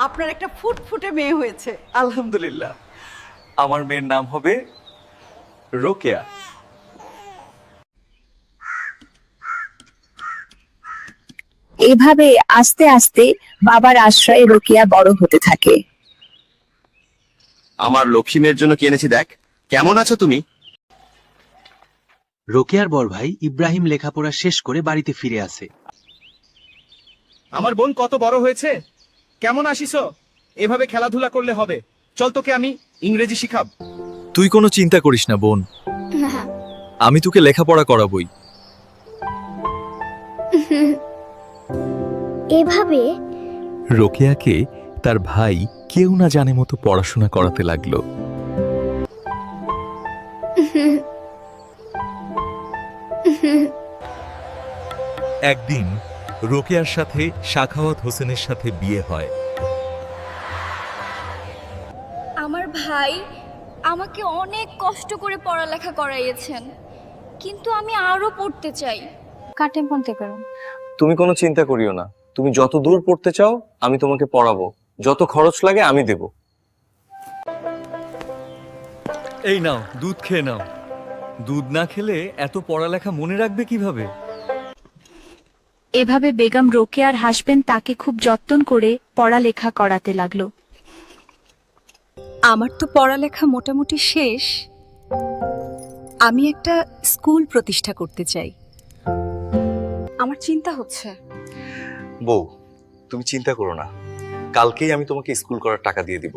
আপনার একটা ফুটফুটে মেয়ে হয়েছে। আলহামদুলিল্লাহ। আমার মেয়ের নাম হবে রোকেয়া। এভাবে আস্তে আস্তে বাবার আশ্রয়ে রোকেয়া বড় হতে থাকে। আমার লক্ষ্মী মেয়ের জন্য কি এনেছি দেখ। কেমন আছো তুমি? রোকেয়ার বড় ভাই ইব্রাহিম লেখাপড়া শেষ করে বাড়িতে ফিরে আসে। আমার বোন কত বড় হয়েছে। কেমন আসিছো? এভাবে খেলাধুলা করলে হবে। চল তোকে আমি ইংরেজি শিখাব। তুই কোনো চিন্তা করিস না বোন, আমি তোকে লেখাপড়া করাবই। এভাবে রোকেয়াকে তার ভাই কেউ না জানে মতো পড়াশোনা করাতে লাগলো। একদিন রোকেয়ার সাথে সাখাওয়াত হোসেনের সাথে বিয়ে হয়। আমার ভাই আমাকে অনেক কষ্ট করে পড়ালেখা করাইয়েছেন, কিন্তু আমি আরো পড়তে চাই। কাটে পড়তে পারো। তুমি কোনো চিন্তা করিও না, তুমি যত দূর পড়তে চাও আমি তোমাকে পড়াবো, যত খরচ লাগে আমি দেব। এই নাও দুধ খেয়ে নাও। দুধ না খেলে এত পড়ালেখা মনে রাখবে কিভাবে? এভাবে বেগম রোকেয়ার হাসবেন্ড তাকে খুব যত্ন করে পড়ালেখা করাতে লাগলো। আমার তো পড়ালেখা মোটামুটি শেষ। আমি একটা স্কুল প্রতিষ্ঠা করতে চাই। আমার চিন্তা হচ্ছে। বউ, তুমি চিন্তা করো না, কালকেই আমি তোমাকে স্কুল করার টাকা দিয়ে দিব।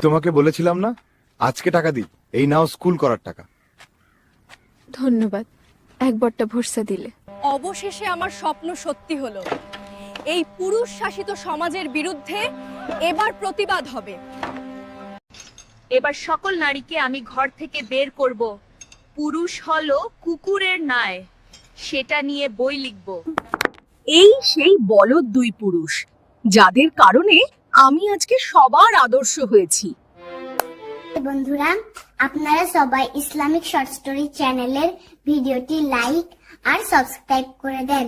তোমাকে বলেছিলাম না আজকে টাকা দিই। এই নাও স্কুল করার টাকা। ধন্যবাদ, একবারটা ভরসা দিলে। অবশেষে আমার স্বপ্ন সত্যি হলো। এই পুরুষ শাসিত সমাজের বিরুদ্ধে এবার প্রতিবাদ হবে। এবার সকল নারীকে আমি ঘর থেকে বের করব। পুরুষ হলো কুকুরের ন্যায়, সেটা নিয়ে বই লিখব। এই সেই বলদ দুই পুরুষ, যাদের কারণে আমি আজকে সবার আদর্শ হয়েছি। বন্ধুরা, আপনারা সবাই ইসলামিক শর্ট স্টোরি চ্যানেলের ভিডিওটি লাইক আর সাবস্ক্রাইব করে দেন